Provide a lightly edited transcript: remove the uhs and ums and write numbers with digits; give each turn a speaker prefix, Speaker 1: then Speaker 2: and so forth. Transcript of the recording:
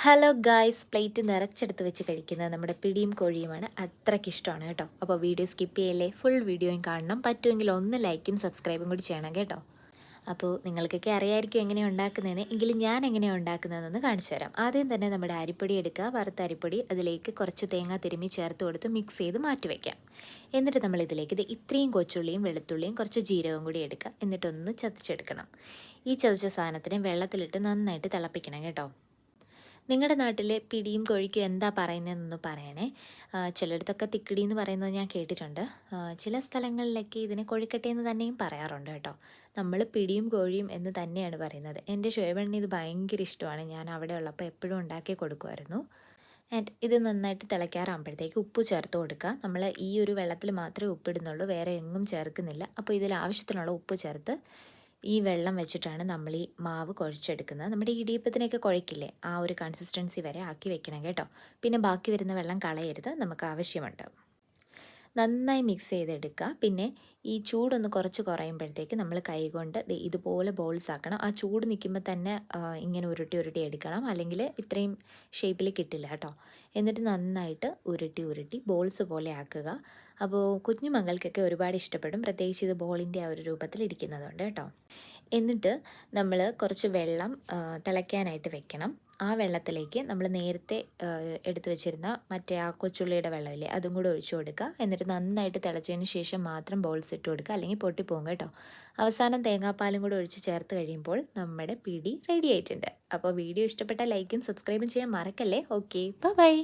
Speaker 1: Hello guys, plate നിറച്ചെടുത്ത് വെച്ച് കഴിക്കുന്നത് നമ്മുടെ പിടിയും കോഴിയുമാണ്. അത്രയ്ക്ക് ഇഷ്ടമാണ് കേട്ടോ. അപ്പോൾ വീഡിയോ സ്കിപ്പ് ചെയ്യല്ലേ, ഫുൾ വീഡിയോയും കാണണം. പറ്റുമെങ്കിൽ ഒന്ന് ലൈക്കും സബ്സ്ക്രൈബും കൂടി ചെയ്യണം കേട്ടോ. അപ്പോൾ നിങ്ങൾക്കൊക്കെ അറിയായിരിക്കും എങ്ങനെയാണ് ഉണ്ടാക്കുന്നതെന്ന്. എങ്കിലും ഞാൻ എങ്ങനെയാണ് ഉണ്ടാക്കുന്നതെന്ന് കാണിച്ചു തരാം. ആദ്യം തന്നെ നമ്മുടെ അരിപ്പൊടി എടുക്കുക, വറുത്ത അരിപ്പൊടി. അതിലേക്ക് കുറച്ച് തേങ്ങ തിരുമ്മി ചേർത്ത് കൊടുത്ത് മിക്സ് ചെയ്ത് മാറ്റി വയ്ക്കാം. എന്നിട്ട് നമ്മൾ ഇതിലേക്ക് ഇത്രയും കൊച്ചുള്ളിയും വെളുത്തുള്ളിയും കുറച്ച് ജീരകവും കൂടി എടുക്കുക. എന്നിട്ടൊന്ന് ചതച്ചെടുക്കണം. ഈ ചതച്ച സാധനത്തിനെ വെള്ളത്തിലിട്ട് നന്നായിട്ട് തിളപ്പിക്കണം കേട്ടോ. നിങ്ങളുടെ നാട്ടിൽ പിടിയും കോഴിക്കും എന്താ പറയുന്നതെന്നൊന്ന് പറയണേ. ചിലയിടത്തൊക്കെ തിക്കിടി എന്ന് പറയുന്നത് ഞാൻ കേട്ടിട്ടുണ്ട്. ചില സ്ഥലങ്ങളിലൊക്കെ ഇതിനെ കോഴിക്കട്ടയെന്ന് തന്നെയും പറയാറുണ്ട് കേട്ടോ. നമ്മൾ പിടിയും കോഴിയും എന്ന് തന്നെയാണ് പറയുന്നത്. എൻ്റെ ഷുഹൈബിന് ഇത് ഭയങ്കര ഇഷ്ടമാണ്. ഞാൻ അവിടെ ഉള്ളപ്പോൾ എപ്പോഴും ഉണ്ടാക്കി കൊടുക്കുമായിരുന്നു. ആൻഡ് ഇത് നന്നായിട്ട് തിളയ്ക്കാറാകുമ്പോഴത്തേക്ക് ഉപ്പ് ചേർത്ത് കൊടുക്കുക. നമ്മൾ ഈ ഒരു വെള്ളത്തിൽ മാത്രമേ ഉപ്പിടുന്നുള്ളൂ, വേറെ എങ്ങും ചേർക്കുന്നില്ല. അപ്പോൾ ഇതിൽ ആവശ്യത്തിനുള്ള ഉപ്പ് ചേർത്ത് ഈ വെള്ളം വെച്ചിട്ടാണ് നമ്മൾ ഈ മാവ് കുഴച്ചെടുക്കുന്നത്. നമ്മുടെ ഇടിയപ്പത്തിനൊക്കെ കുഴക്കില്ലേ, ആ ഒരു കൺസിസ്റ്റൻസി വരെ ആക്കി വെക്കണം കേട്ടോ. പിന്നെ ബാക്കി വരുന്ന വെള്ളം കളയരുത്, നമുക്ക് ആവശ്യമുണ്ട്. നന്നായി മിക്സ് ചെയ്തെടുക്കുക. പിന്നെ ഈ ചൂടൊന്ന് കുറച്ച് കുറയുമ്പോഴത്തേക്ക് നമ്മൾ കൈകൊണ്ട് ഇതുപോലെ ബോൾസ് ആക്കണം. ആ ചൂട് നിൽക്കുമ്പോൾ തന്നെ ഇങ്ങനെ ഉരുട്ടി ഉരുട്ടി എടുക്കണം, അല്ലെങ്കിൽ ഇത്രയും ഷേപ്പിൽ കിട്ടില്ല കേട്ടോ. എന്നിട്ട് നന്നായിട്ട് ഉരുട്ടി ഉരുട്ടി ബോൾസ് പോലെ ആക്കുക. അപ്പോൾ കുഞ്ഞു മക്കൾക്കൊക്കെ ഒരുപാട് ഇഷ്ടപ്പെടും, പ്രത്യേകിച്ച് ഇത് ബോളിൻ്റെ ആ ഒരു രൂപത്തിൽ ഇരിക്കുന്നതുകൊണ്ട് കേട്ടോ. എന്നിട്ട് നമ്മൾ കുറച്ച് വെള്ളം തിളയ്ക്കാനായിട്ട് വെക്കണം. ആ വെള്ളത്തിലേക്ക് നമ്മൾ നേരത്തെ എടുത്തു വെച്ചിരുന്ന മറ്റേ ആ കൊച്ചുള്ളിയുടെ വെള്ളമില്ലേ, അതും കൂടെ ഒഴിച്ചു കൊടുക്കുക. എന്നിട്ട് നന്നായിട്ട് തിളച്ചതിന് ശേഷം മാത്രം ബോൾസ് ഇട്ട് കൊടുക്കുക, അല്ലെങ്കിൽ പൊട്ടിപ്പോകും കേട്ടോ. അവസാനം തേങ്ങാപ്പാലും കൂടെ ഒഴിച്ച് ചേർത്ത് കഴിയുമ്പോൾ നമ്മുടെ പിടി റെഡി ആയിട്ടുണ്ട്. അപ്പോൾ വീഡിയോ ഇഷ്ടപ്പെട്ടാൽ ലൈക്കും സബ്സ്ക്രൈബും ചെയ്യാൻ മറക്കല്ലേ. Okay, by.